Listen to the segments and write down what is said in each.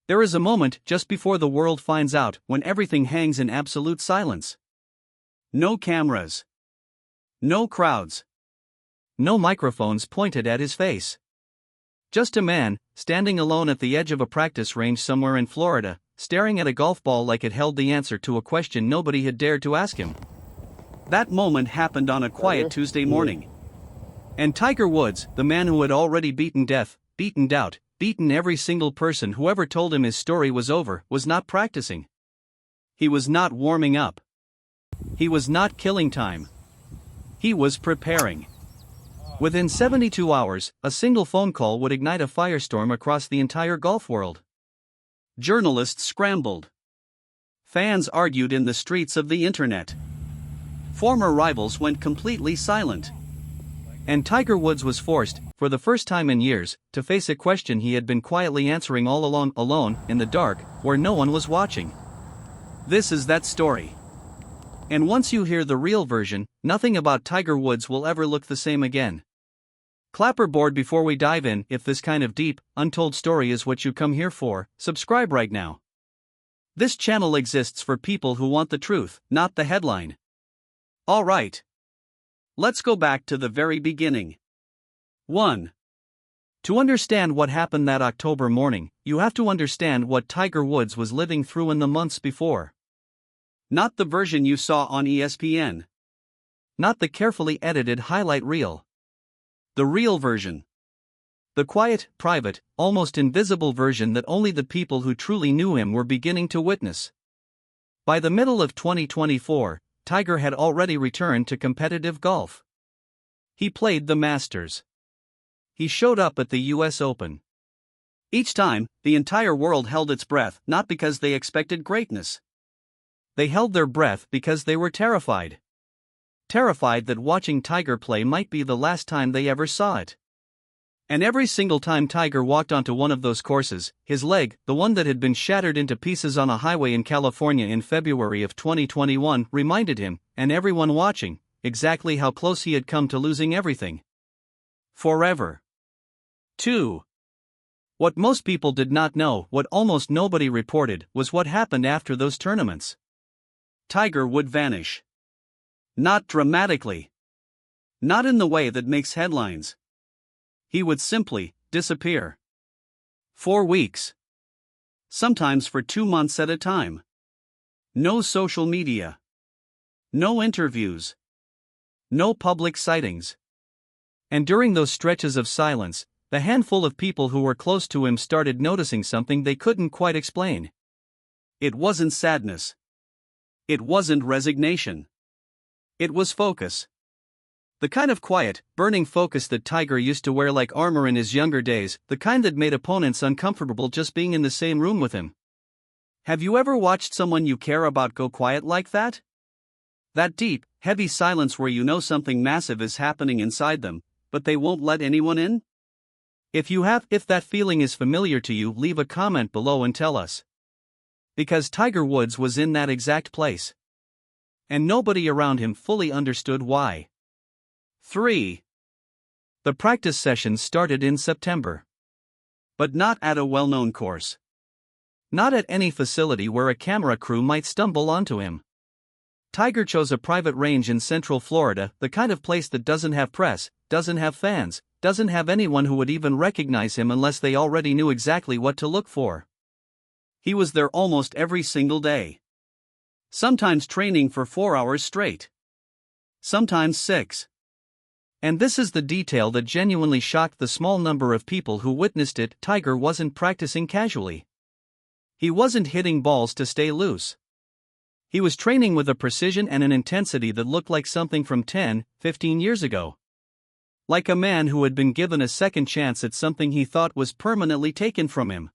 There is a moment just before the world finds out when everything hangs in absolute silence. No cameras. No crowds. No microphones pointed at his face. Just a man, standing alone at the edge of a practice range somewhere in Florida, staring at a golf ball like it held the answer to a question nobody had dared to ask him. That moment happened on a quiet Tuesday morning. And Tiger Woods, the man who had already beaten death, beaten doubt, beaten every single person who ever told him his story was over, was not practicing. He was not warming up. He was not killing time. He was preparing. Within 72 hours, a single phone call would ignite a firestorm across the entire golf world. Journalists scrambled. Fans argued in the streets of the internet. Former rivals went completely silent. And Tiger Woods was forced, for the first time in years, to face a question he had been quietly answering all along, alone, in the dark, where no one was watching. This is that story. And once you hear the real version, nothing about Tiger Woods will ever look the same again. Clapperboard before we dive in. If this kind of deep, untold story is what you come here for, subscribe right now. This channel exists for people who want the truth, not the headline. Alright. Let's go back to the very beginning. 1. To understand what happened that October morning, you have to understand what Tiger Woods was living through in the months before. Not the version you saw on ESPN. Not the carefully edited highlight reel. The real version. The quiet, private, almost invisible version that only the people who truly knew him were beginning to witness. By the middle of 2024, Tiger had already returned to competitive golf. He played the Masters. He showed up at the US Open. Each time, the entire world held its breath, not because they expected greatness. They held their breath because they were terrified. Terrified that watching Tiger play might be the last time they ever saw it. And every single time Tiger walked onto one of those courses, his leg, the one that had been shattered into pieces on a highway in California in February of 2021, reminded him, and everyone watching, exactly how close he had come to losing everything. Forever. 2. What most people did not know, what almost nobody reported, was what happened after those tournaments. Tiger would vanish. Not dramatically. Not in the way that makes headlines. He would simply disappear. 4 weeks. Sometimes for 2 months at a time. No social media. No interviews. No public sightings. And during those stretches of silence, the handful of people who were close to him started noticing something they couldn't quite explain. It wasn't sadness. It wasn't resignation. It was focus. The kind of quiet, burning focus that Tiger used to wear like armor in his younger days, the kind that made opponents uncomfortable just being in the same room with him. Have you ever watched someone you care about go quiet like that? That deep, heavy silence where you know something massive is happening inside them, but they won't let anyone in? If you have, if that feeling is familiar to you, leave a comment below and tell us. Because Tiger Woods was in that exact place. And nobody around him fully understood why. 3. The practice sessions started in September. But not at a well-known course. Not at any facility where a camera crew might stumble onto him. Tiger chose a private range in Central Florida, the kind of place that doesn't have press, doesn't have fans, doesn't have anyone who would even recognize him unless they already knew exactly what to look for. He was there almost every single day. Sometimes training for 4 hours straight. Sometimes 6. And this is the detail that genuinely shocked the small number of people who witnessed it. Tiger wasn't practicing casually. He wasn't hitting balls to stay loose. He was training with a precision and an intensity that looked like something from 10, 15 years ago. Like a man who had been given a second chance at something he thought was permanently taken from him.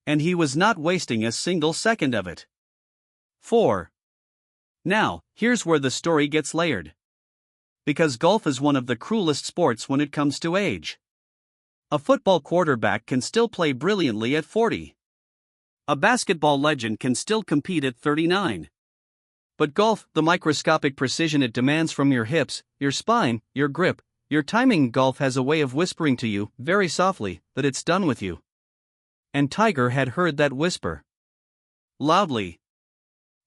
And he was not wasting a single second of it. 4. Now, here's where the story gets layered. Because golf is one of the cruelest sports when it comes to age. A football quarterback can still play brilliantly at 40. A basketball legend can still compete at 39. But golf, the microscopic precision it demands from your hips, your spine, your grip, your timing, golf has a way of whispering to you, very softly, that it's done with you. And Tiger had heard that whisper loudly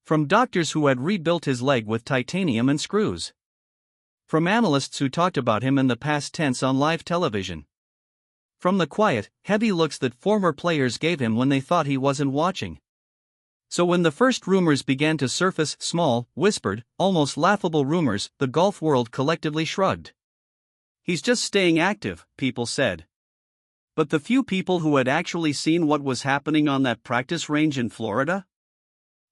from doctors who had rebuilt his leg with titanium and screws. From analysts who talked about him in the past tense on live television. From the quiet, heavy looks that former players gave him when they thought he wasn't watching. So when the first rumors began to surface, small, whispered, almost laughable rumors, the golf world collectively shrugged. He's just staying active, people said. But the few people who had actually seen what was happening on that practice range in Florida?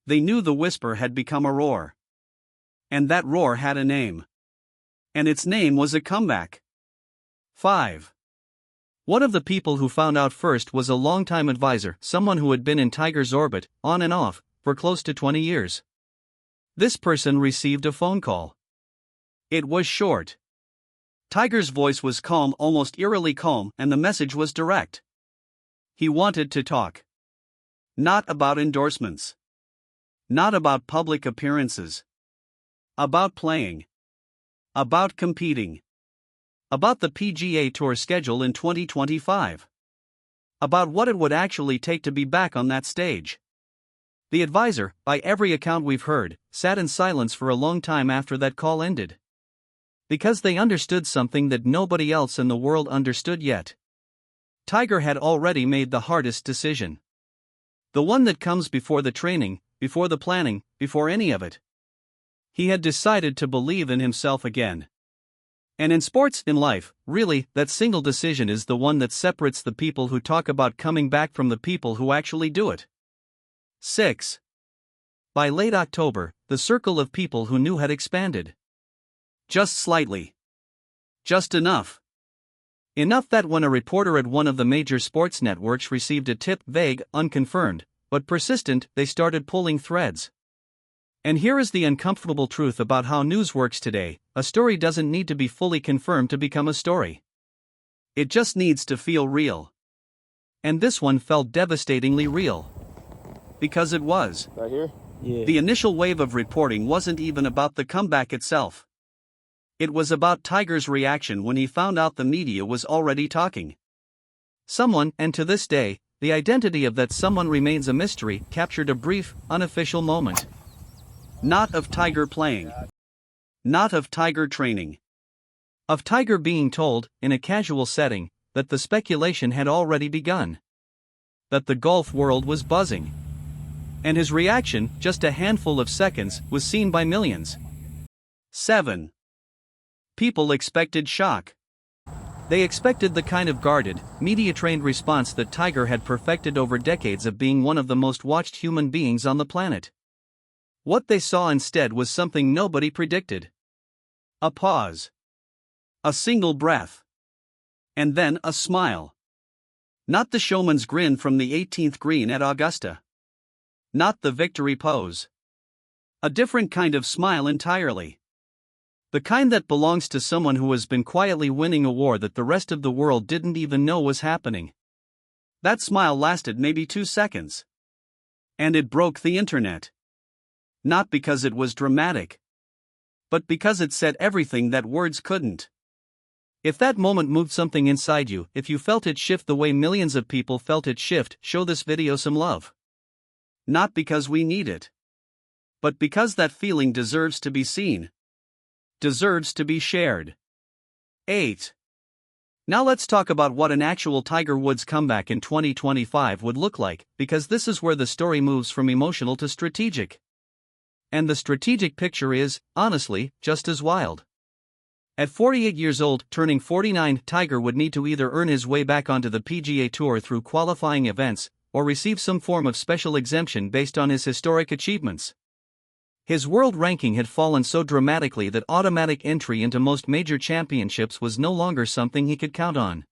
They knew the whisper had become a roar. And that roar had a name. And its name was a comeback. 5. One of the people who found out first was a longtime advisor, someone who had been in Tiger's orbit, on and off, for close to 20 years. This person received a phone call. It was short. Tiger's voice was calm, almost eerily calm, and the message was direct. He wanted to talk. Not about endorsements. Not about public appearances. About playing. About competing. About the PGA Tour schedule in 2025. About what it would actually take to be back on that stage. The advisor, by every account we've heard, sat in silence for a long time after that call ended. Because they understood something that nobody else in the world understood yet. Tiger had already made the hardest decision. The one that comes before the training, before the planning, before any of it. He had decided to believe in himself again. And in sports, in life, really, that single decision is the one that separates the people who talk about coming back from the people who actually do it. 6. By late October, the circle of people who knew had expanded. Just slightly. Just enough. Enough that when a reporter at one of the major sports networks received a tip, vague, unconfirmed, but persistent, they started pulling threads. And here is the uncomfortable truth about how news works today: a story doesn't need to be fully confirmed to become a story. It just needs to feel real. And this one felt devastatingly real. Because it was. Right here? Yeah. The initial wave of reporting wasn't even about the comeback itself. It was about Tiger's reaction when he found out the media was already talking. Someone, and to this day, the identity of that someone remains a mystery, captured a brief, unofficial moment. Not of Tiger playing. Not of Tiger training. Of Tiger being told, in a casual setting, that the speculation had already begun. That the golf world was buzzing. And his reaction, just a handful of seconds, was seen by millions. 7. People expected shock. They expected the kind of guarded, media-trained response that Tiger had perfected over decades of being one of the most watched human beings on the planet. What they saw instead was something nobody predicted. A pause. A single breath. And then a smile. Not the showman's grin from the 18th green at Augusta. Not the victory pose. A different kind of smile entirely. The kind that belongs to someone who has been quietly winning a war that the rest of the world didn't even know was happening. That smile lasted maybe 2 seconds. And it broke the internet. Not because it was dramatic, but because it said everything that words couldn't. If that moment moved something inside you, if you felt it shift the way millions of people felt it shift, show this video some love. Not because we need it, but because that feeling deserves to be seen. Deserves to be shared. 8. Now let's talk about what an actual Tiger Woods comeback in 2025 would look like, because this is where the story moves from emotional to strategic. And the strategic picture is, honestly, just as wild. At 48 years old, turning 49, Tiger would need to either earn his way back onto the PGA Tour through qualifying events, or receive some form of special exemption based on his historic achievements. His world ranking had fallen so dramatically that automatic entry into most major championships was no longer something he could count on.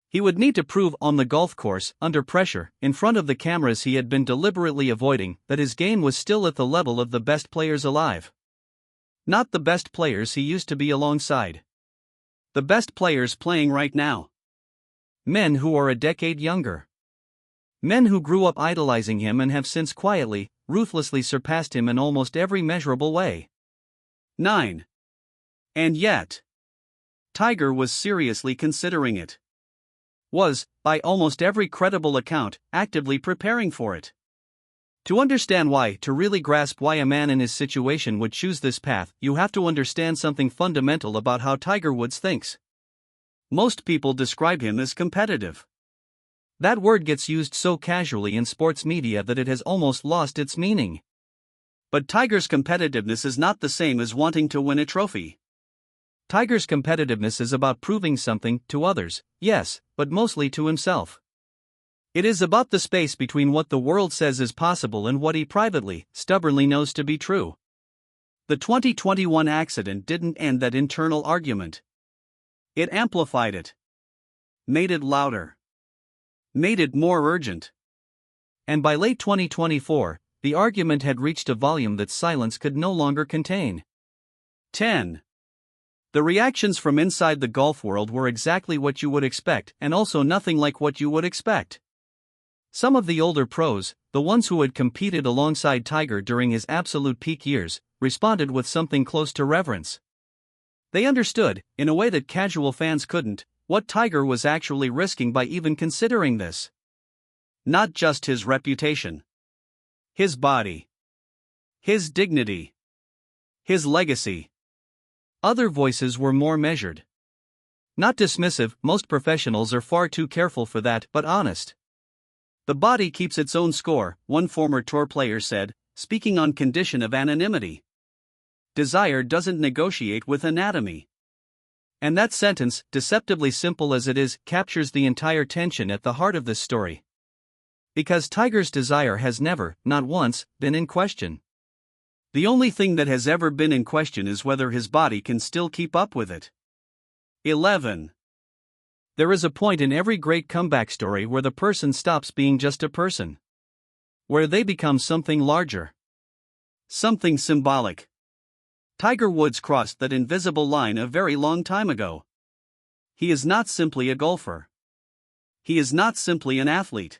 He would need to prove on the golf course, under pressure, in front of the cameras he had been deliberately avoiding, that his game was still at the level of the best players alive. Not the best players he used to be alongside. The best players playing right now. Men who are a decade younger. Men who grew up idolizing him and have since quietly, ruthlessly surpassed him in almost every measurable way. 9. And yet, Tiger was seriously considering it. was, by almost every credible account, actively preparing for it. To understand why, to really grasp why a man in his situation would choose this path, you have to understand something fundamental about how Tiger Woods thinks. Most people describe him as competitive. That word gets used so casually in sports media that it has almost lost its meaning. But Tiger's competitiveness is not the same as wanting to win a trophy. Tiger's competitiveness is about proving something to others, yes, but mostly to himself. It is about the space between what the world says is possible and what he privately, stubbornly knows to be true. The 2021 accident didn't end that internal argument. It amplified it. Made it louder. Made it more urgent. And by late 2024, the argument had reached a volume that silence could no longer contain. 10. The reactions from inside the golf world were exactly what you would expect, and also nothing like what you would expect. Some of the older pros, the ones who had competed alongside Tiger during his absolute peak years, responded with something close to reverence. They understood, in a way that casual fans couldn't, what Tiger was actually risking by even considering this. Not just his reputation. His body. His dignity. His legacy. Other voices were more measured. Not dismissive, most professionals are far too careful for that, but honest. The body keeps its own score, one former tour player said, speaking on condition of anonymity. Desire doesn't negotiate with anatomy. And that sentence, deceptively simple as it is, captures the entire tension at the heart of this story. Because Tiger's desire has never, not once, been in question. The only thing that has ever been in question is whether his body can still keep up with it. 11. There is a point in every great comeback story where the person stops being just a person. Where they become something larger. Something symbolic. Tiger Woods crossed that invisible line a very long time ago. He is not simply a golfer. He is not simply an athlete.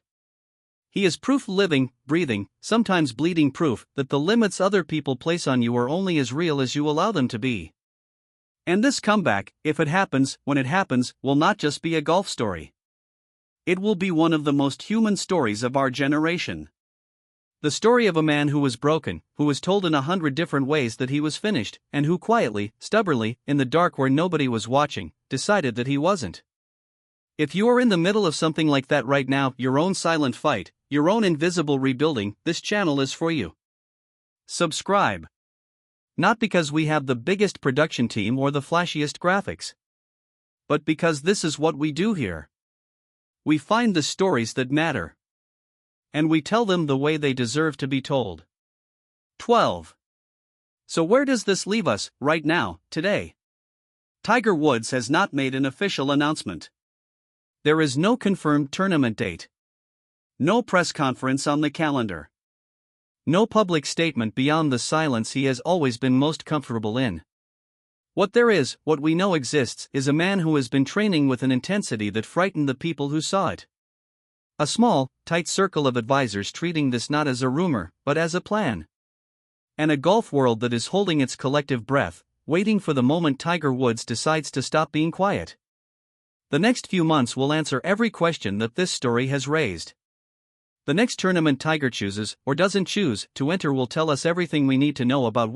He is proof, living, breathing, sometimes bleeding proof, that the limits other people place on you are only as real as you allow them to be. And this comeback, if it happens, when it happens, will not just be a golf story. It will be one of the most human stories of our generation. The story of a man who was broken, who was told in 100 different ways that he was finished, and who quietly, stubbornly, in the dark where nobody was watching, decided that he wasn't. If you are in the middle of something like that right now, your own silent fight, your own invisible rebuilding, this channel is for you. Subscribe. Not because we have the biggest production team or the flashiest graphics, but because this is what we do here. We find the stories that matter. And we tell them the way they deserve to be told. 12. So where does this leave us, right now, today? Tiger Woods has not made an official announcement. There is no confirmed tournament date. No press conference on the calendar. No public statement beyond the silence he has always been most comfortable in. What there is, what we know exists, is a man who has been training with an intensity that frightened the people who saw it. A small, tight circle of advisors treating this not as a rumor, but as a plan. And a golf world that is holding its collective breath, waiting for the moment Tiger Woods decides to stop being quiet. The next few months will answer every question that this story has raised. The next tournament Tiger chooses, or doesn't choose, to enter will tell us everything we need to know about